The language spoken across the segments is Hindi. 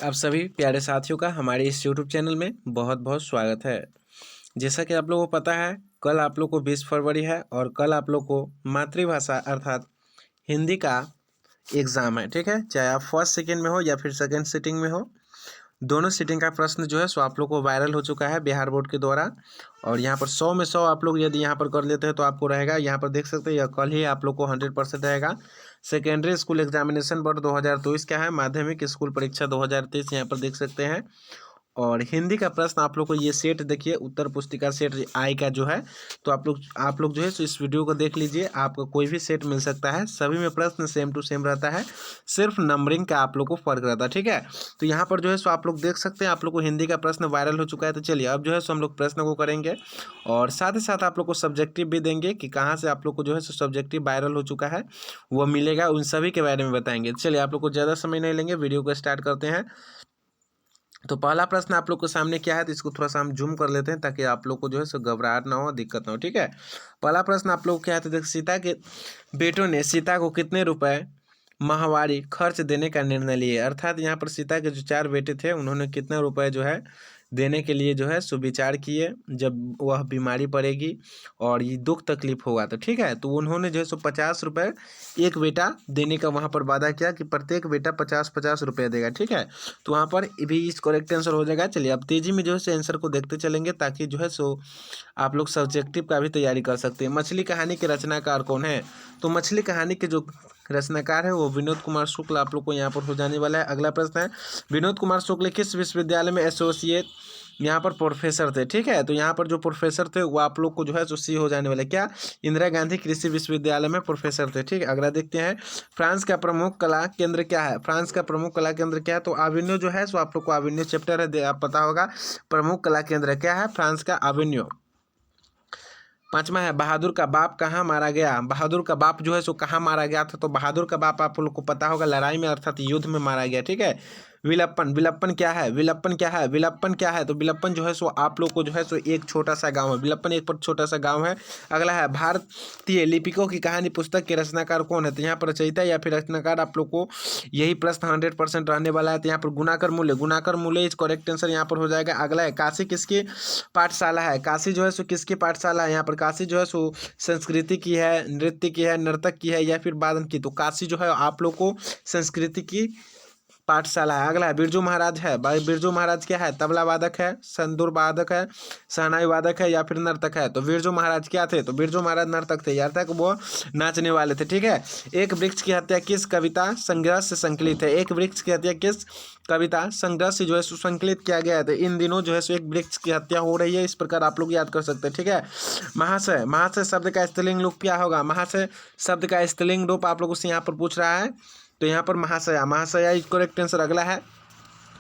आप सभी प्यारे साथियों का हमारे इस यूट्यूब चैनल में बहुत बहुत स्वागत है। जैसा कि आप लोगों को पता है, कल आप लोग को 20 फरवरी है और कल आप लोग को मातृभाषा अर्थात हिंदी का एग्ज़ाम है। ठीक है, चाहे आप फर्स्ट सेकंड में हो या फिर सेकंड सीटिंग में हो, दोनों सीटिंग का प्रश्न जो है सो आप लोग को वायरल हो चुका है बिहार बोर्ड के द्वारा। और यहाँ पर 100 में 100 आप लोग यदि यहाँ पर कर लेते हैं तो आपको रहेगा, यहाँ पर देख सकते हैं, यह कल ही आप लोग को 100% रहेगा। सेकेंडरी स्कूल एग्जामिनेशन बोर्ड 2023 क्या है, माध्यमिक स्कूल परीक्षा 2023 यहाँ पर देख सकते हैं। और हिंदी का प्रश्न आप लोग को ये सेट देखिए, उत्तर पुस्तिका सेट आई का जो है, तो आप लोग जो है सो इस वीडियो को देख लीजिए, आपको कोई भी सेट मिल सकता है। सभी में प्रश्न सेम टू सेम रहता है, सिर्फ नंबरिंग का आप लोग को फर्क रहता है। ठीक है, तो यहाँ पर जो है सो आप लोग देख सकते हैं, आप लोग को हिंदी का प्रश्न वायरल हो चुका है। तो चलिए अब जो है सो हम लोग प्रश्न को करेंगे और साथ ही साथ आप लोग को सब्जेक्टिव भी देंगे कि कहाँ से आप लोग को जो है सो सब्जेक्टिव वायरल हो चुका है वो मिलेगा, उन सभी के बारे में बताएंगे। चलिए आप लोग को ज़्यादा समय नहीं लेंगे, वीडियो को स्टार्ट करते हैं। तो पहला प्रश्न आप लोग के सामने क्या है, तो इसको थोड़ा सा हम जूम कर लेते हैं ताकि आप लोग को जो है सो घबराहट ना हो, दिक्कत ना हो। ठीक है, पहला प्रश्न आप लोग क्या है, तो देखो, सीता के बेटों ने सीता को कितने रुपए माहवारी खर्च देने का निर्णय लिए। अर्थात यहाँ पर सीता के जो 4 बेटे थे उन्होंने कितने रुपए जो है देने के लिए जो है सुविचार किए जब वह बीमारी पड़ेगी और ये दुख तकलीफ होगा। तो ठीक है, तो उन्होंने जो है सो 50 रुपये एक बेटा देने का वहाँ पर वादा किया कि प्रत्येक बेटा 50-50 रुपये देगा। ठीक है, तो वहाँ पर भी इस करेक्ट आंसर हो जाएगा। चलिए अब तेज़ी में जो है सो आंसर को देखते चलेंगे ताकि जो है सो आप लोग सब्जेक्टिव का भी तैयारी कर सकते हैं। मछली कहानी के रचनाकार कौन है, तो मछली कहानी के जो रचनाकार है वो विनोद कुमार शुक्ल आप लोग को यहाँ पर हो जाने वाला है। अगला प्रश्न है, विनोद कुमार शुक्ल किस विश्वविद्यालय में एसोसिएट यहाँ पर प्रोफेसर थे। ठीक है, तो यहाँ पर जो प्रोफेसर थे वो आप लोग को जो है सो सी हो जाने वाला है। क्या, इंदिरा गांधी कृषि विश्वविद्यालय में प्रोफेसर थे। ठीक है, अगला देखते हैं, फ्रांस का प्रमुख कला केंद्र क्या है। फ्रांस का प्रमुख कला केंद्र क्या है, तो आविन्यो जो है सो आप लोग को आविन्यो चैप्टर है, आप पता होगा। प्रमुख कला केंद्र क्या है, फ्रांस का आविन्यो। पांचवा है, बहादुर का बाप कहाँ मारा गया। बहादुर का बाप जो है सो कहाँ मारा गया था, तो बहादुर का बाप आप लोग को पता होगा लड़ाई में अर्थात युद्ध में मारा गया। ठीक है, विलप्पन, विलप्पन क्या है, विलप्पन क्या है, विलप्पन क्या है, तो विलप्पन जो है सो आप लोग को जो है सो एक छोटा सा गांव है। विलप्पन एक छोटा सा गांव है। अगला है, भारतीय लिपिकों की कहानी पुस्तक के रचनाकार कौन है, तो यहाँ पर रचयिता या फिर रचनाकार आप लोग को यही प्रश्न 100% रहने वाला है। तो यहाँ पर गुणाकर मूल्य, गुणाकर मूल्य इस करेक्ट आंसर यहाँ पर हो जाएगा। अगला है, काशी किसकी पाठशाला है। काशी जो है सो किसकी पाठशाला है, यहाँ पर काशी जो है सो संस्कृति की है, नृत्य की है, नर्तक की है या फिर वादन की, तो काशी जो है आप लोग को संस्कृति की पाठशाला है। अगला है, बिरजू महाराज है। भाई बिरजू महाराज क्या है, तबला वादक है, संतूर वादक है, शहनाई वादक है या फिर नर्तक है, तो बिरजू महाराज क्या थे, तो बिरजू महाराज नर्तक थे, यार तक वो नाचने वाले थे। ठीक है, एक वृक्ष की हत्या किस कविता संग्रह से संकलित है। एक वृक्ष की हत्या किस कविता संग्रह से जो है सुसंकलित किया गया है। तो इन दिनों जो है सो एक वृक्ष की हत्या हो रही है, इस प्रकार आप लोग याद कर सकते हैं। ठीक है, महाशय, महाशय शब्द का स्त्रीलिंग रूप क्या होगा। महाशय शब्द का स्त्रीलिंग रूप आप लोगों से यहाँ पर पूछ रहा है, तो यहाँ पर महाशया, महाशया इज करेक्ट आंसर। अगला है,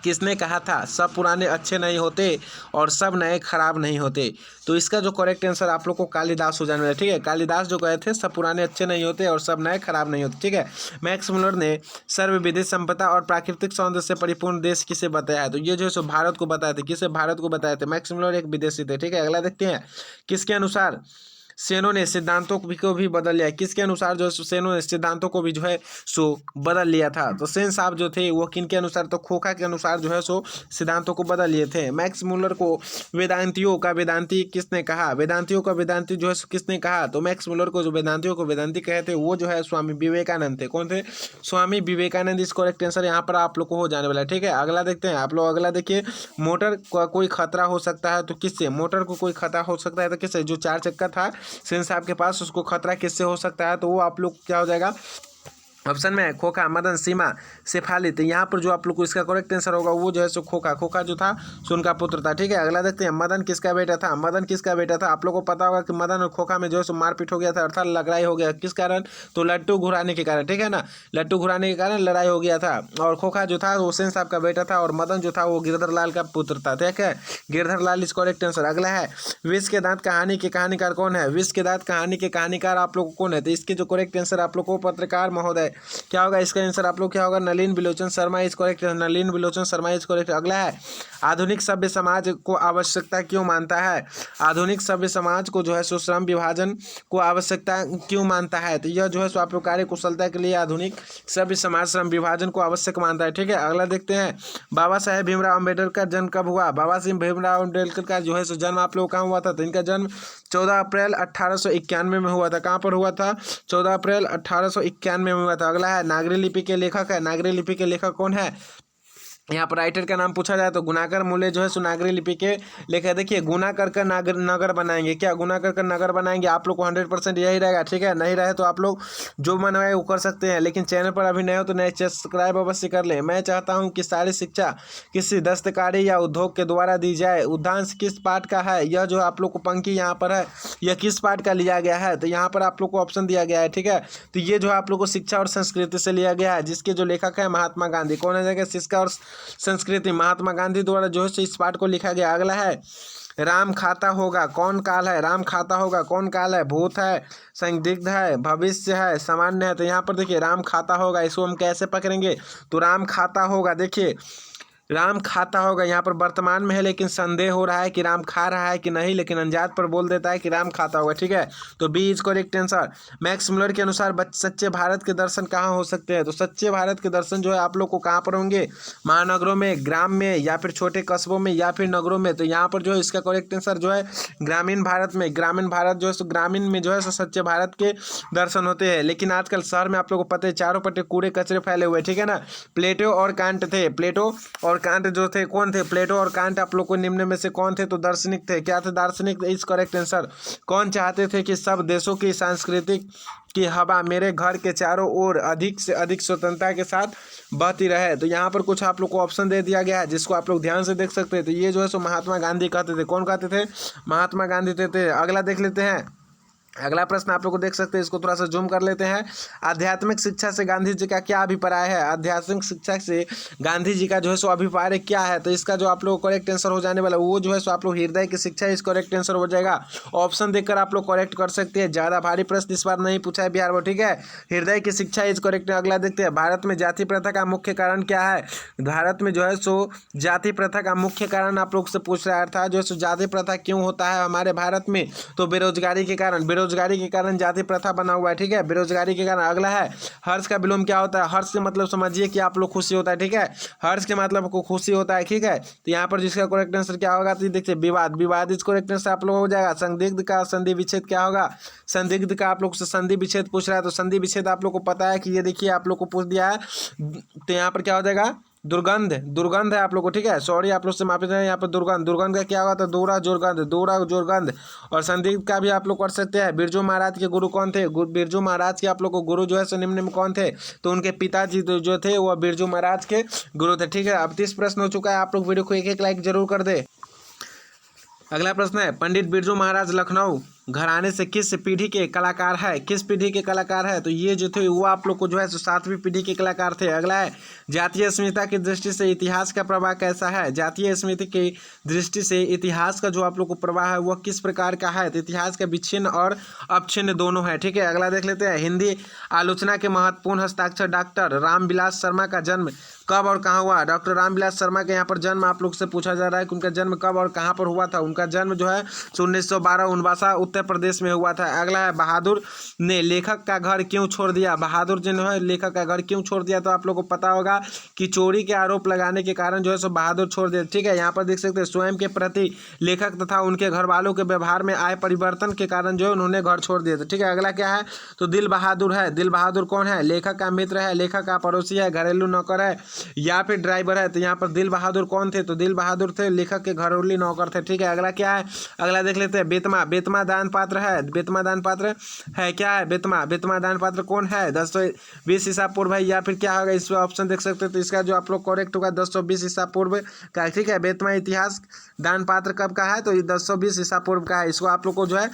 किसने कहा था सब पुराने अच्छे नहीं होते और सब नए खराब नहीं होते, तो इसका जो करेक्ट आंसर आप लोग को कालिदास हो जाने वाला है। ठीक है, कालिदास जो कहे थे सब पुराने अच्छे नहीं होते और सब नए खराब नहीं होते। ठीक है, मैक्स मुलर ने सर्वविदित संपदा और प्राकृतिक सौंदर्य से परिपूर्ण देश किसे बताया है, तो ये जो है सो भारत को बताए थे। किसे, भारत को बताए थे। मैक्स मुलर एक विदेशी थे। ठीक है, अगला देखते हैं, किसके अनुसार सेनों ने सिद्धांतों को भी बदल लिया। किसके अनुसार जो है सेनों ने सिद्धांतों को भी जो है सो बदल लिया था, तो सेन साहब जो थे वो किनके अनुसार, तो खोखा के अनुसार जो है सो सिद्धांतों को बदल लिए थे। मैक्स मुलर को वेदांतियों का वेदांती किसने कहा, वेदांतियों का वेदांती जो है किसने कहा, तो मैक्स मुलर को जो वेदांतियों को वेदांती कहे थे वो जो है स्वामी विवेकानंद थे। कौन थे, स्वामी विवेकानंद। इस करेक्ट आंसर यहाँ पर आप लोग को हो जाने वाला है। ठीक है, अगला देखते हैं आप लोग। अगला देखिए, मोटर का कोई खतरा हो सकता है तो किससे, मोटर को कोई खतरा हो सकता है तो किससे, जो 4 चक्का था सेन साहब के पास, उसको खतरा किससे हो सकता है, तो वो आप लोग क्या हो जाएगा, ऑप्शन में है खोखा, मदन, सीमा, शेफाली। तो यहाँ पर जो आप लोग को इसका करेक्ट आंसर होगा वो जो है सो खोखा, खोखा जो था सो उनका पुत्र था। ठीक है, अगला देखते हैं, मदन किसका बेटा था। मदन किसका बेटा था, आप लोग को पता होगा कि मदन और खोखा में जो है सो मारपीट हो गया था, अर्थात लड़ाई हो गया। किस कारण, तो लट्टू घुराने के कारण। ठीक है ना, लट्टू घुराने के कारण लड़ाई हो गया था। और खोखा जो था वो सेन साहब का बेटा था और मदन जो था वो गिरधर लाल का पुत्र था। ठीक है, गिरधर लाल इस करेक्ट आंसर। अगला है, विष के दांत कहानी के कहानीकार कौन है। विष के दांत कहानी के कहानीकार आप लोग को कौन है, तो इसके जो करेक्ट आंसर आप लोग को पत्रकार महोदय क्या होगा इसका आंसर आप लोग क्या होगा, Nalin Bilochan Sharma is correct, Nalin Bilochan Sharma is correct. अगला है आधुनिक सभ्य समाज को आवश्यकता क्यों मानता है, आधुनिक सभ्य समाज को जो है सो श्रम विभाजन को आवश्यकता क्यों मानता है, तो यह जो है सो आप लोग कार्य कुशलता के लिए आधुनिक सभ्य समाज श्रम विभाजन को आवश्यक मानता है। ठीक है, अगला देखते हैं बाबा साहेब भीमराव अम्बेडकर का जन्म कब हुआ, बाबा साहेब भीमराव अम्बेडकर का जो है सो जन्म आप लोग कहाँ हुआ था, तो इनका जन्म 14 अप्रैल 1891 में हुआ था। कहाँ पर हुआ था, 14 अप्रैल 1891 में हुआ था। अगला है नागरी लिपि के लेखक है, नागरी लिपि के लेखक कौन है, यहाँ पर राइटर का नाम पूछा जाए तो गुणाकर मूल्य जो है सो नागरी लिपि के लेखक। देखिए गुना कर कर नगर बनाएंगे, क्या गुना कर कर नगर बनाएंगे, आप लोग को 100% यही रहेगा। ठीक है, नहीं रहे तो आप लोग जो मन है वो कर सकते हैं, लेकिन चैनल पर अभी नए हो तो नए सब्सक्राइब अवश्य कर लें। मैं चाहता हूँ कि सारी शिक्षा किसी दस्तकारी या उद्योग के द्वारा दी जाए। उद्यांश किस पाठ का है, यह जो आप लोग को पंक्ति यहाँ पर है यह किस पाठ का लिया गया है, तो यहाँ पर आप लोग को ऑप्शन दिया गया है। ठीक है, तो ये जो आप लोग को शिक्षा और संस्कृति से लिया गया है, जिसके जो लेखक है महात्मा गांधी। कौन है जगह, शिक्षा और संस्कृति, महात्मा गांधी द्वारा जो है इस पाठ को लिखा गया। अगला है राम खाता होगा कौन काल है, राम खाता होगा कौन काल है, भूत है, संदिग्ध है, भविष्य है, सामान्य है। तो यहाँ पर देखिए राम खाता होगा, इसको हम कैसे पकड़ेंगे, तो राम खाता होगा, देखिए राम खाता होगा यहाँ पर वर्तमान में है, लेकिन संदेह हो रहा है कि राम खा रहा है कि नहीं, लेकिन अनजात पर बोल देता है कि राम खाता होगा। ठीक है, तो B is correct answer. Max Muller के अनुसार सच्चे भारत के दर्शन कहाँ हो सकते हैं, तो सच्चे भारत के दर्शन जो है आप लोग को कहाँ पर होंगे, महानगरों में, ग्राम में, या फिर छोटे कस्बों में, या फिर नगरों में। तो यहाँ पर जो है इसका करेक्ट आंसर जो है ग्रामीण भारत में, ग्रामीण भारत जो है सो ग्रामीण में जो है सो सच्चे भारत के दर्शन होते हैं। लेकिन आजकल शहर में आप लोग को पता है चारों पट्टे कूड़े कचरे फैले हुए। ठीक है ना, प्लेटो और कांट थे, प्लेटो और कांट जो थे कौन थे, प्लेटो और कांट आप लोग को निम्न में से कौन थे, तो दार्शनिक थे। क्या थे, दार्शनिक इज करेक्ट आंसर। कौन चाहते थे कि सब देशों की सांस्कृतिक की हवा मेरे घर के चारों ओर अधिक से अधिक स्वतंत्रता के साथ बहती रहे। तो यहाँ पर कुछ आप लोग को ऑप्शन दे दिया गया है, जिसको आप लोग ध्यान से देख सकते हैं। तो ये जो है सो महात्मा गांधी कहते थे। कौन कहते थे, महात्मा गांधी थे। अगला देख लेते हैं, अगला प्रश्न आप लोग को देख सकते हैं, इसको थोड़ा सा जूम कर लेते हैं। आध्यात्मिक शिक्षा से गांधी जी का क्या अभिप्राय है, आध्यात्मिक शिक्षा से गांधी जी का जो है सो अभिप्राय क्या है, तो इसका जो आप लोग को करेक्ट आंसर हो जाने वाला वो जो है सो आप लोग हृदय की शिक्षा, इस करेक्ट आंसर हो जाएगा। ऑप्शन देखकर आप लोग करेक्ट कर सकते हैं, ज़्यादा भारी प्रश्न इस बार नहीं पूछा है बिहार में। ठीक है, हृदय की शिक्षा इज करेक्ट। अगला देखते हैं, भारत में जाति प्रथा का मुख्य कारण क्या है, भारत में जो है सो जाति प्रथा का मुख्य कारण आप लोग से पूछ रहा है, अर्थात जो है सो जाति प्रथा क्यों होता है हमारे भारत में, तो बेरोजगारी के कारण, बेरोजगारी के कारण जाति प्रथा बना हुआ है। ठीक है, बेरोजगारी के कारण। अगला है हर्ष का विलोम क्या होता है, हर्ष के मतलब समझिए कि आप लोग खुशी होता है। ठीक है, हर्ष के मतलब को खुशी होता है। ठीक है, तो यहाँ पर जिसका करेक्ट आंसर क्या होगा, तो देखिए विवाद, विवाद इस करेक्ट आंसर आप लोग हो जाएगा। संदिग्ध का संधि विच्छेद क्या होगा, संदिग्ध का आप लोग से संधि विच्छेद पूछ रहा है, तो संधि विच्छेद आप लोग को पता है कि ये देखिए आप लोग को पूछ दिया है, तो यहाँ पर क्या हो जाएगा, दुर्गंध, दुर्गंध है आप लोग को। ठीक है, सॉरी आप लोग से माफी चाहें, यहाँ पर दुर्गंध, दुर्गंध का क्या होगा, तो दूरा जोरगंध, दूरा जोरगंध। और संदिग्ध का भी आप लोग कर सकते हैं। बिरजू महाराज के गुरु कौन थे, बिरजू महाराज के आप लोग को गुरु जो है सो निम्न में कौन थे, तो उनके पिताजी जो थे वो बिरजू महाराज के गुरु थे। ठीक है, अब 30 प्रश्न हो चुका है, आप लोग वीडियो को एक लाइक जरूर कर दे। अगला प्रश्न है, पंडित बिरजू महाराज लखनऊ घराने से किस पीढ़ी के कलाकार है, किस पीढ़ी के कलाकार है, तो ये जो थे वो आप लोग को जो है 7वीं पीढ़ी के कलाकार थे। अगला है, जातीय अस्मिता की दृष्टि से इतिहास का प्रवाह कैसा है, जातीय अस्मिता की दृष्टि से इतिहास का जो आप लोग को प्रवाह है वह किस प्रकार का है, तो इतिहास का विच्छिन्न और अवच्छिन्न दोनों है। ठीक है, अगला देख लेते हैं, हिंदी आलोचना के महत्वपूर्ण हस्ताक्षर डॉक्टर रामविलास शर्मा का जन्म कब और कहाँ हुआ, डॉक्टर रामविलास शर्मा के यहाँ पर जन्म आप लोग से पूछा जा रहा है कि उनका जन्म कब और कहाँ पर हुआ था। उनका जन्म जो है 1912 उनवासा उत्तर प्रदेश में हुआ था। अगला है, बहादुर ने लेखक का घर क्यों छोड़ दिया, बहादुर जी ने लेखक का घर क्यों छोड़ दिया, तो आप लोग को पता होगा कि चोरी के आरोप लगाने के कारण जो है सो बहादुर छोड़ दिया। ठीक है, यहाँ पर देख सकते हैं, स्वयं के प्रति लेखक तथा उनके घर वालों के व्यवहार में आए परिवर्तन के कारण जो है उन्होंने घर छोड़ दिया था। ठीक है, अगला क्या है, तो दिल बहादुर है। दिल बहादुर कौन है, लेखक का मित्र है, लेखक का पड़ोसी है, घरेलू नौकर है या फिर ड्राइवर है, तो यहाँ पर दिल बहादुर कौन थे, तो दिल बहादुर थे लेखक के घरेलू नौकर थे। ठीक है, अगला क्या है, अगला देख लेते हैं, बेतमा, बेतमा दान पात्र है, बेतमा दान पात्र है, क्या है बेतमा, बेतमा दान पात्र कौन है, 1020 ईसा पूर्व है, या फिर क्या होगा, इसमें ऑप्शन देख सकते हैं, तो इसका जो आप लोग करेक्ट होगा 1020 ईसा पूर्व का। ठीक है, बेतमा इतिहास दान पात्र कब का है, तो 1020 ईसा पूर्व का है। इसको आप लोग को जो है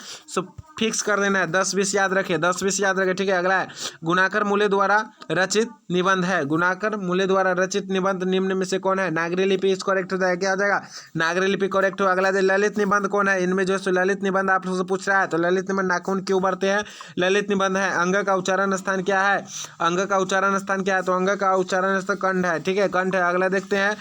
फिक्स कर देना है, 10-20 याद रखे, 10-20 याद रखे, ठीक है। अगला है गुणाकर मूल्य द्वारा रचित निबंध है, गुणाकर मूल्य द्वारा रचित निबंध निम्न में से कौन है? नागरी लिपि इस करेक्ट हो जाएगा, क्या हो जाएगा? नागरी लिपि करेक्ट हो। अगला है ललित निबंध कौन है? इनमें जो है ललित निबंध आप लोगों से पूछ रहा है, तो ललित निबंध नाखून क्यों बढ़ते हैं, ललित निबंध है। अंग का उच्चारण स्थान क्या है? अंग का उच्चारण स्थान क्या है? तो अंग का उच्चारण स्थान कंठ है, ठीक है, कंठ है। अगला देखते हैं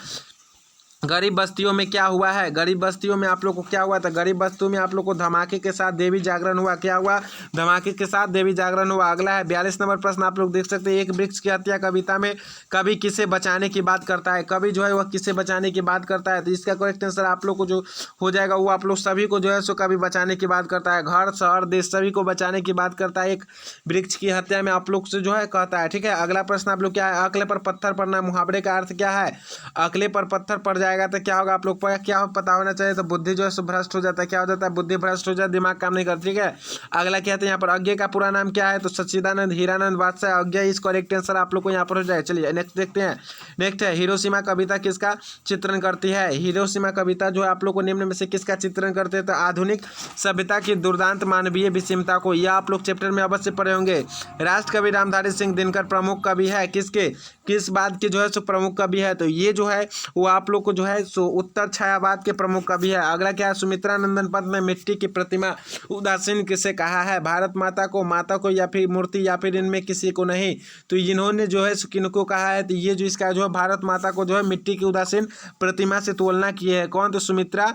गरीब बस्तियों में क्या हुआ है? गरीब बस्तियों में आप लोग को क्या हुआ था? गरीब बस्तियों में आप लोग को धमाके के साथ देवी जागरण हुआ, क्या हुआ? धमाके के साथ देवी जागरण हुआ। अगला है 42 नंबर प्रश्न आप लोग देख सकते हैं, एक वृक्ष की हत्या कविता में कवि किसे बचाने की बात करता है? कवि जो है वह किसे बचाने की बात करता है? तो इसका करेक्ट आंसर आप लोग को जो हो जाएगा वो आप लोग सभी को जो है सो कवि बचाने की बात करता है, घर शहर देश सभी को बचाने की बात करता है, एक वृक्ष की हत्या में आप लोग से जो है कहता है, ठीक है। अगला प्रश्न आप लोग क्या है? अकले पर पत्थर पड़ना मुहावरे का अर्थ क्या है? अकले पर पत्थर पड़ जाएगा तो क्या होगा? आप लोग को क्या पता होना चाहिए, तो बुद्धि जो है सो भ्रष्ट हो जाता है, क्या हो जाता है? बुद्धि भ्रष्ट हो जाता है, दिमाग काम नहीं करता, ठीक है। अगला क्या है? यहाँ पर अज्ञे का पूरा नाम क्या है? तो सच्चिदानंद हीरानंद बादशाह अज्ञा इस करेक्ट आंसर आप लोग को यहाँ पर हो जाए। चलिए नेक्स्ट देखते हैं। नेक्स्ट है हिरोशिमा कविता किसका चित्रण करती है? हिरोशिमा कविता जो है आप लोग को निम्न में से किसका चित्रण करते हैं? तो आधुनिक सभ्यता की दुर्दांत मानवीय विषमता को, यह आप लोग चैप्टर में अवश्य पढ़े होंगे। राष्ट्र कवि रामधारी सिंह दिनकर प्रमुख कवि है, किसके किस बात के जो है सो प्रमुख कवि है? तो ये जो है वो आप लोग को जो है सो उत्तर छायावाद के प्रमुख कवि है। अगला क्या है? सुमित्रा नंदन पंत ने मिट्टी की प्रतिमा उदासीन किसे कहा है? भारत माता को या फिर मूर्ति या फिर इनमें किसी को नहीं? तो इन्होंने जो है किनको कहा है? तो ये जो इसका जो है भारत माता को जो है मिट्टी की उदासीन प्रतिमा से तुलना की है, कौन? तो सुमित्रा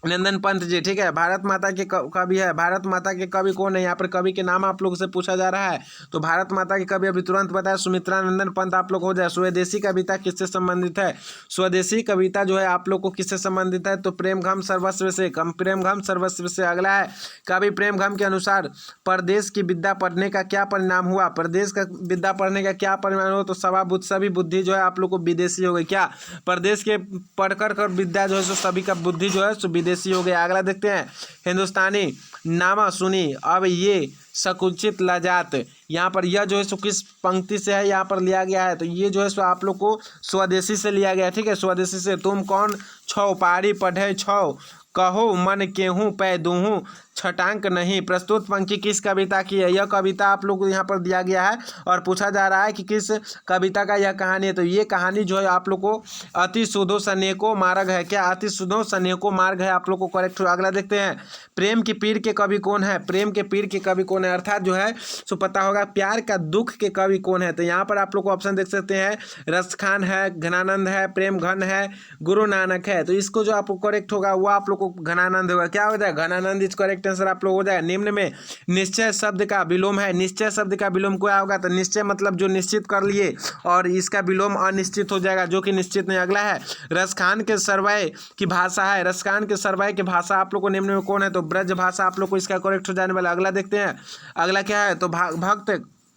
नंदन पंत जी, ठीक है। भारत माता के कवि है, भारत माता के कवि कौन है? यहाँ पर कवि के नाम आप लोगों से पूछा जा रहा है, तो भारत माता के कवि अभी तुरंत बताया सुमित्रा नंदन पंत आप लोग हो जाए। स्वदेशी कविता किससे संबंधित है? स्वदेशी कविता जो है आप लोग को किससे संबंधित है? तो प्रेम घम सर्वस्व से, प्रेम घम सर्वस्व से। अगला है कवि प्रेम घम के अनुसार परदेश की विद्या पढ़ने का क्या परिणाम हुआ? प्रदेश का विद्या पढ़ने का क्या परिणाम हुआ? तो सभी बुद्धि जो है आप लोग को विदेशी हो गई, क्या? प्रदेश के पढ़कर कर विद्या जो है सभी का बुद्धि जो है विदेशी हो गया। अगला देखते हैं हिंदुस्तानी नामा सुनी अब ये सकुचित लाजात, यहाँ पर यह जो है सो किस पंक्ति से है यहाँ पर लिया गया है? तो ये जो है सो आप लोग को स्वदेशी से लिया गया है, ठीक है, स्वदेशी से। तुम कौन छौ पारी पढ़े छौ कहो मन केहूँ पै दूहूँ छटांक नहीं, प्रस्तुत पंक्ति किस कविता की है? यह कविता आप लोग को यहाँ पर दिया गया है और पूछा जा रहा है कि किस कविता का यह कहानी है। तो ये कहानी जो है आप लोग को अति सुधो सनेको मार्ग है, क्या? अति सुधो सनेको मार्ग है आप लोग को करेक्ट। अगला देखते हैं प्रेम की पीर के कवि कौन है? प्रेम के पीर के कवि कौन है? अर्थात जो है सो पता होगा प्यार का दुख के कवि कौन है? तो यहाँ पर आप लोग को ऑप्शन देख सकते हैं, रसखान है, घनानंद है, प्रेम घन है, गुरु नानक है। तो इसको जो आपको करेक्ट होगा वो आप लोग को घनानंद होगा, क्या हो जाएगा? घनानंद इस करेक्ट आंसर आप लोग हो जाएगा। निम्न में निश्चय शब्द का विलोम है, निश्चय शब्द का विलोम क्या होगा? तो निश्चय मतलब जो निश्चित कर लिए, और इसका विलोम अनिश्चित हो जाएगा जो कि निश्चित नहीं। अगला है रसखान के सरवै की भाषा है, रसखान के सरवै की भाषा आप लोग को निम्न में कौन है? तो ब्रज भाषा आप लोग को इसका करेक्ट हो जाने वाला। अगला देखते हैं, अगला क्या है? तो भक्त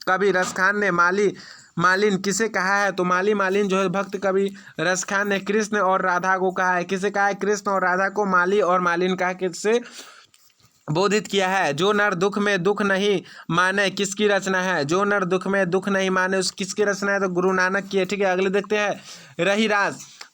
कवि रसखान ने मालिन किसे कहा है? तो मालिन जो है भक्त कवि रसखान ने कृष्ण और राधा को कहा है, किसे कहा है? कृष्ण और राधा को माली और मालिन कहा, किससे बोधित किया है? जो नर दुख में दुख नहीं माने किसकी रचना है? जो नर दुख में दुख नहीं माने उस किसकी रचना है? तो गुरु नानक की है, ठीक है। अगले देखते हैं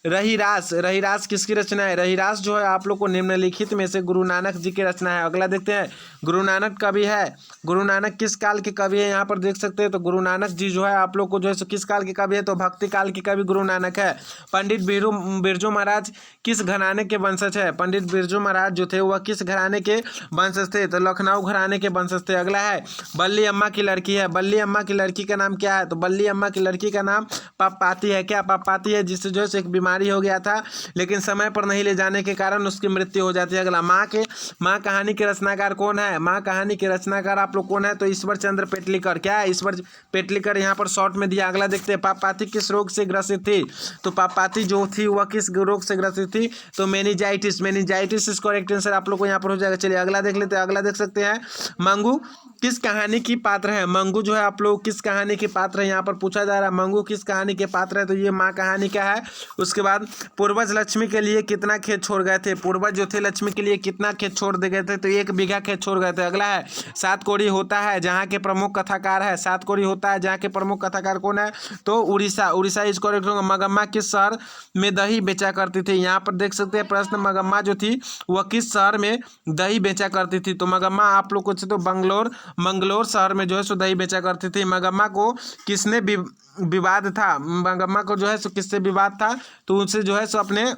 रहीरास किसकी रचना है? रहीरास जो है आप लोग को निम्नलिखित में से गुरु नानक जी की रचना है। अगला देखते हैं गुरु नानक कवि है, गुरु नानक किस काल के कवि है? यहाँ पर देख सकते हैं तो गुरु नानक जी जो है आप लोग को जो है किस काल के कवि है? तो भक्ति काल के कवि गुरु नानक है। पंडित बिरजू महाराज किस घराने के वंशज है? पंडित बिरजू महाराज जो थे वह किस घराने के वंशज थे? तो लखनऊ घराने के वंशज थे। अगला है बल्ली अम्मा की लड़की है, बल्ली अम्मा की लड़की का नाम क्या है? तो बल्ली अम्मा की लड़की का नाम पापाती है, क्या? पापाती है, जिससे जो है एक बीमारी हो गया था लेकिन समय पर नहीं ले जाने के कारण उसकी मृत्यु हो जाती है। अगला माँ कहानी के रचनाकार कौन है? माँ कहानी के रचनाकार आप लोग कौन है? तो ईश्वर चंद्र पेटलीकर, क्या है? ईश्वर पेटलीकर यहाँ पर शॉर्ट में दिया। अगला देखते हैं पापाती किस रोग से ग्रसित थी? तो पापाती जो थी वह किस रोग से ग्रसित थी? तो मेनिंजाइटिस इसको करेक्ट आंसर आप लोग को यहाँ पर हो जाएगा। चलिए अगला देख लेते हैं। अगला देख सकते हैं मंगू किस कहानी की पात्र है? मंगू जो है आप लोग किस कहानी के पात्र है? यहाँ पर पूछा जा रहा है मंगू किस कहानी के पात्र है? तो ये माँ कहानी का है, उस उसके बाद पूर्वज लक्ष्मी के लिए कितना खेत छोड़ गए थे, पूर्वज जो थे लक्ष्मी के लिए कितना खेत छोड़ दे गए थे, तो 1 बीघा खेत छोड़ गए थे। अगला है सात कोड़ी होता है जहाँ के प्रमुख कथाकार है, सात कोड़ी होता है जहाँ के प्रमुख कथाकार कौन है, तो उड़ीसा, उड़ीसा इज करेक्ट होगा। मगम्मा किस शहर में दही बेचा करती थी, यहाँ पर देख सकते हैं प्रश्न, मगम्मा जो थी वह किस शहर में दही बेचा करती थी, तो मगम्मा आप लोग को तो मंगलोर शहर में जो है सो दही बेचा करती थी। मगम्मा को किसने विवाद था, मगम्मा को जो है सो किससे विवाद था, तो उनसे जो है सो अपने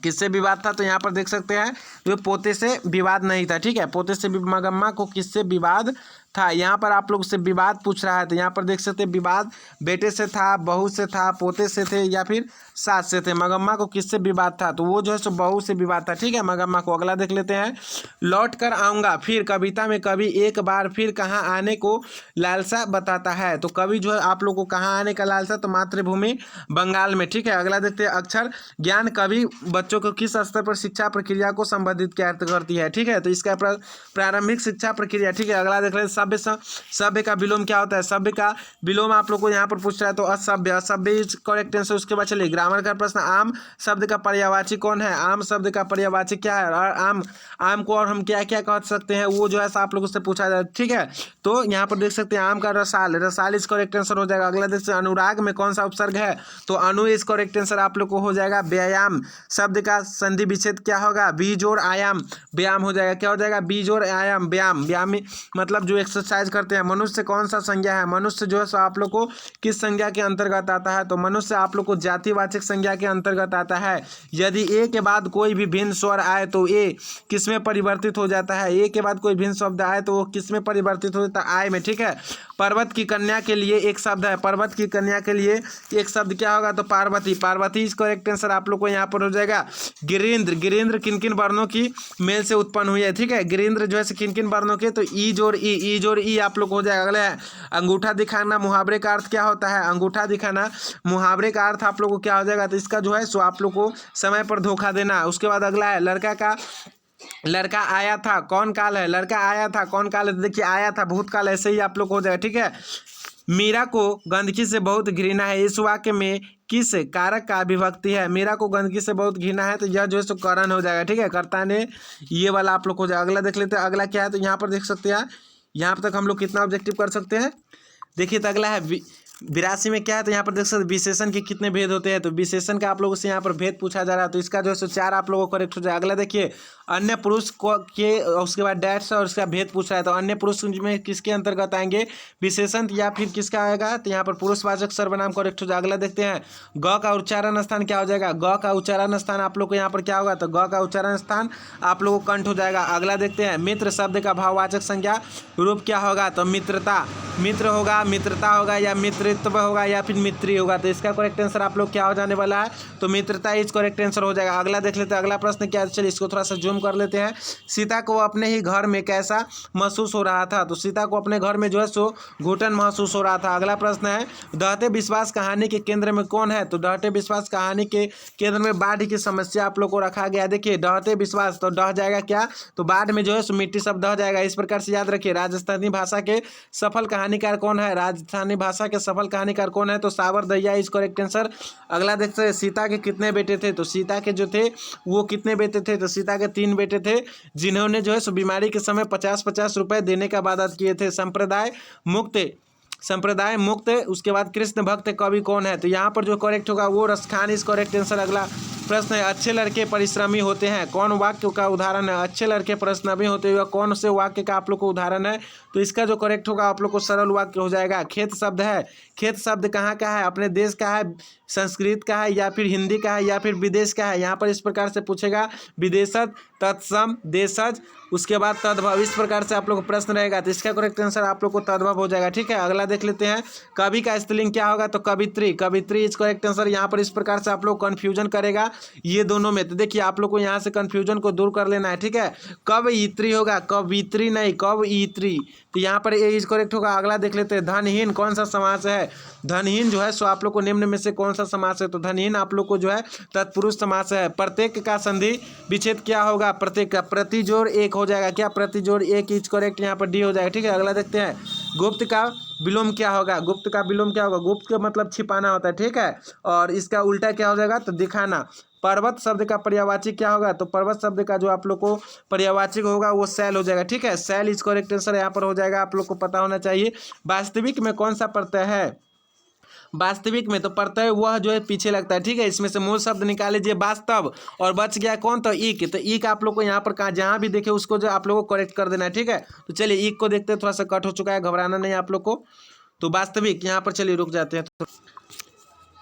किससे विवाद था, तो यहाँ पर देख सकते हैं जो पोते से विवाद नहीं था, ठीक है, पोते से मगम्मा को किससे विवाद था। यहाँ पर आप लोग से विवाद पूछ रहा है, तो यहाँ पर देख सकते हैं विवाद बेटे से था, बहू से था, पोते से थे या फिर सास से थे। मगम्मा को किससे विवाद था, तो वो जो है सो बहू से विवाद था, ठीक है मगम्मा को। अगला देख लेते हैं, लौट कर आऊँगा फिर कविता में कवि एक बार फिर कहाँ आने को लालसा बताता है, तो कवि जो है आप लोग को कहाँ आने का लालसा, तो मातृभूमि बंगाल में, ठीक है। अगला देखते हैं, अक्षर ज्ञान कवि बच्चों को किस स्तर पर शिक्षा प्रक्रिया को संबोधित करती है, ठीक है, तो इसका प्रारंभिक शिक्षा प्रक्रिया, ठीक है। अगला देख लेते सभ्य का विलोम क्या होता है, सभ्य का विलोम आप लोग को यहाँ पर पूछ रहा है, तो असभ्य, असभ्य इज करेक्ट आंसर। उसके बाद चलिए ग्रामर का प्रश्न, आम शब्द का पर्यायवाची कौन है, आम शब्द का पर्यायवाची क्या है, और आम को और हम क्या क्या कह सकते हैं, वो जो है आप लोगों से पूछा जाए, ठीक है। तो यहाँ पर देख सकते हैं आम का रसाल, रसाल इज करेक्ट आंसर हो जाएगा। अगला देख सकते हैं अनुराग में कौन सा उपसर्ग है, तो अनु इज करेक्ट आंसर आप लोग को हो जाएगा। व्यायाम शब्द का संधि विच्छेद क्या होगा, बीज और आयाम, व्यायाम हो जाएगा, क्या हो जाएगा, बीज और आयाम, व्यायाम, व्यायाम मतलब जो एक्सरसाइज करते हैं। मनुष्य कौन सा संज्ञा है, मनुष्य जो है सो आप लोग को किस संज्ञा के अंतर्गत आता है, तो मनुष्य आप लोग को जातिवाचक संज्ञा के अंतर्गत आता है। यदि ए के बाद कोई भी भिन्न स्वर आए तो ए किस में परिवर्तित हो जाता है, ए के बाद कोई भिन्न शब्द आए तो वो किस में परिवर्तित हो जाता है, आय में, ठीक है। पर्वत की कन्या के लिए एक शब्द है, पर्वत की कन्या के लिए एक शब्द क्या होगा, तो Parvati, Parvati is correct answer आप लोग को यहाँ पर हो जाएगा। गिरिंद्र, गिरिंद्र किन किन वर्णों की मेल से उत्पन्न हुई है, ठीक है, गिरिंद्र जो है किन किन वर्णों के, तो ईज और ई आप लोग हो जाएगा। अगला है अंगूठा दिखाना मुहावरे का अर्थ क्या होता है, अंगूठा दिखाना मुहावरे का अर्थ आप लोग को क्या हो जाएगा, तो इसका जो है सो आप लोग को समय पर धोखा देना। उसके बाद अगला है लड़का आया था कौन काल है, लड़का आया था कौन काल है, तो देखिए आया था भूतकाल, ऐसे ही आप लोग हो जाएगा, ठीक है। मीरा को गंदगी से बहुत घृणा है, इस वाक्य में किस कारक का विभक्ति है, मीरा को गंदगी से बहुत घृणा है, तो यह जो है सो करण हो जाएगा, ठीक है, कर्ता ने ये वाला आप लोग हो जाएगा। अगला देख लेते हैं, अगला क्या है, तो यहाँ पर देख सकते हैं, यहाँ तक हम लोग कितना ऑब्जेक्टिव कर सकते हैं। देखिए तो अगला है 82 में क्या है, तो यहाँ पर देख सकते विशेषण के कितने भेद होते हैं, तो विशेषण का आप लोगों से यहाँ पर भेद पूछा जा रहा है, तो इसका जो है सो 4 आप लोगों को करेक्ट हो जाएगा। अगला देखिए अन्य पुरुष को के उसके बाद डैट्स और उसका भेद पूछ रहा है, तो अन्य पुरुष में किसके अंतर्गत आएंगे विशेषण या फिर किसका आएगा, तो यहाँ पर पुरुषवाचक सर्वनाम करेक्ट हो जाएगा। अगला देखते हैं ग का उच्चारण स्थान क्या हो जाएगा, ग का उच्चारण स्थान आप लोग को यहाँ पर क्या होगा, तो ग का उच्चारण स्थान आप लोगों को कंठ हो जाएगा। अगला देखते हैं मित्र शब्द का भाववाचक संज्ञा रूप क्या होगा, तो मित्रता, मित्र होगा, मित्रता होगा या मित्रित्व होगा या फिर मित्री होगा, तो इसका करेक्ट आंसर आप लोग क्या हो जाने वाला है, तो मित्रता इज करेक्ट आंसर हो जाएगा। अगला देख लेते हैं, अगला प्रश्न क्या है, चलिए इसको थोड़ा सा जूम कर लेते हैं। सीता को अपने ही घर में कैसा महसूस हो रहा था, तो सीता को अपने घर में जो है सो घुटन महसूस हो रहा था। अगला प्रश्न है डहते विश्वास कहानी के केंद्र में कौन है, तो डहते विश्वास कहानी के केंद्र में बाढ़ की समस्या आप लोग को रखा गया। देखिए डहते विश्वास, तो डह जाएगा क्या, तो बाढ़ में जो है सो मिट्टी सब डह जाएगा, इस प्रकार से याद रखिए। राजस्थानी भाषा के सफल कहानीकार कौन है, राजस्थानी भाषा के सफल कहानीकार कौन है, तो सावर दहिया इज करेक्ट आंसर। अगला देखते हैं सीता के कितने बेटे थे, तो सीता के जो थे वो कितने बेटे थे, तो सीता के 3 बेटे थे, जिन्होंने जो है सो बीमारी के समय 50-50 रुपए देने का वादा किए थे। संप्रदाय मुक्त उसके बाद कृष्ण भक्त कवि कौन है, तो यहाँ पर जो करेक्ट होगा वो रसखान इज करेक्ट आंसर। अगला प्रश्न है अच्छे लड़के परिश्रमी होते हैं, कौन वाक्य का उदाहरण है, अच्छे लड़के परिश्रमी होते हुए कौन से वाक्य का आप लोग को उदाहरण है, तो इसका जो करेक्ट होगा आप लोग को सरल वाक्य हो जाएगा। खेत शब्द है, खेत शब्द कहाँ का है, अपने देश का है, संस्कृत का है या फिर हिंदी का है या फिर विदेश का है, यहाँ पर इस प्रकार से पूछेगा विदेशज, तत्सम, देशज, उसके बाद तद्भव, इस प्रकार से आप लोग को प्रश्न रहेगा, तो इसका करेक्ट आंसर आप लोग को तद्भव हो जाएगा, ठीक है। अगला देख लेते हैं कवि का स्त्रीलिंग क्या होगा, तो कवित्री, कवित्री इज करेक्ट आंसर। यहाँ पर इस प्रकार से आप लोग कन्फ्यूजन करेगा ये दोनों में, तो देखिए आप लोग को यहाँ से कन्फ्यूजन को दूर कर लेना है, ठीक है। कवित्री होगा, कवित्री नहीं कवित्री, तो यहाँ पर ए इज करेक्ट होगा। अगला देख लेते हैं, धनहीन कौन सा समास है। धनहीन जो है सो आप लोग को निम्न में से कौन सा समास है, तो धनहीन आप लोग को जो है तत्पुरुष समास है। प्रत्येक का संधि विच्छेद क्या होगा, प्रत्येक का प्रतिजोड़ एक हो जाएगा। क्या, प्रतिजोड़ एक इज करेक्ट, यहाँ पर डी हो जाएगा। ठीक है, अगला देखते हैं, गुप्त का विलोम क्या होगा। गुप्त का विलोम क्या होगा, गुप्त का मतलब छिपाना होता है। ठीक है, और इसका उल्टा क्या हो जाएगा, तो दिखाना। पर्वत शब्द का पर्यायवाची क्या होगा, तो पर्वत शब्द का जो आप लोग को पर्यायवाची होगा वो शैल हो जाएगा। ठीक है, शैल इज करेक्ट आंसर यहाँ पर हो जाएगा, आप लोग को पता होना चाहिए। वास्तविक में कौन सा प्रत्यय है, वास्तविक में तो प्रत्यय वह जो है पीछे लगता है। ठीक है, इसमें से मूल शब्द निकाल लीजिए वास्तव, और बच गया कौन, तो ईक। तो ईक आप लोग को यहाँ पर कहाँ जहाँ भी देखे उसको जो आप लोग को करेक्ट कर देना है। ठीक है, तो चलिए ईक को देखते हैं, थोड़ा सा कट हो चुका है, घबराना नहीं आप लोग को। तो वास्तविक यहाँ पर चलिए रुक जाते हैं। तो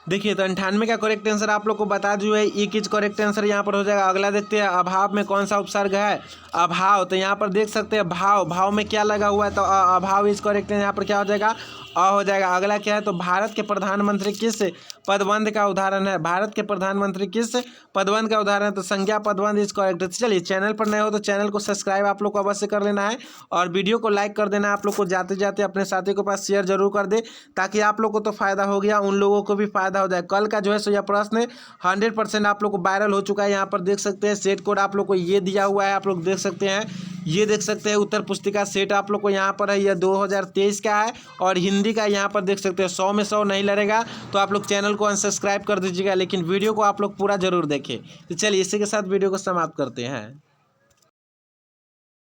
देखिए, तो 98 का करेक्ट आंसर आप लोग को बता दिया है, ई किज करेक्ट आंसर यहाँ पर हो जाएगा। अगला देखते हैं, अभाव में कौन सा उपसर्ग है, अभाव। तो यहाँ पर देख सकते हैं भाव, भाव में क्या लगा हुआ है, तो अभाव इज करेक्ट है, यहाँ पर क्या हो जाएगा, अ हो जाएगा। अगला क्या है, तो भारत के प्रधानमंत्री किस पदबंध का उदाहरण है, भारत के प्रधानमंत्री किस पदबंध का उदाहरण है, तो संज्ञा पदबंध इज करेक्ट। चलिए, चैनल पर नए हो तो चैनल को सब्सक्राइब आप लोग को अवश्य कर लेना है, और वीडियो को लाइक कर देना है। आप लोग को जाते जाते अपने साथी के पास शेयर जरूर कर दे, ताकि आप लोग को तो फायदा हो गया, उन लोगों को भी फायदा हो जाए। कल का जो है सो यह प्रश्न 100% आप लोग को वायरल हो चुका है। यहाँ पर देख सकते हैं सेट कोड आप लोग को ये दिया हुआ है, आप लोग देख सकते हैं, ये देख सकते हैं उत्तर पुस्तिका सेट आप लोग को यहाँ पर है, यह 2023 का है, और हिंदी का यहाँ पर देख सकते हैं 100 में 100 नहीं लड़ेगा। तो आप लोग चैनल को अनसब्सक्राइब कर दीजिएगा, लेकिन वीडियो को आप लोग पूरा जरूर देखें। तो चलिए, इसी के साथ वीडियो को समाप्त करते हैं।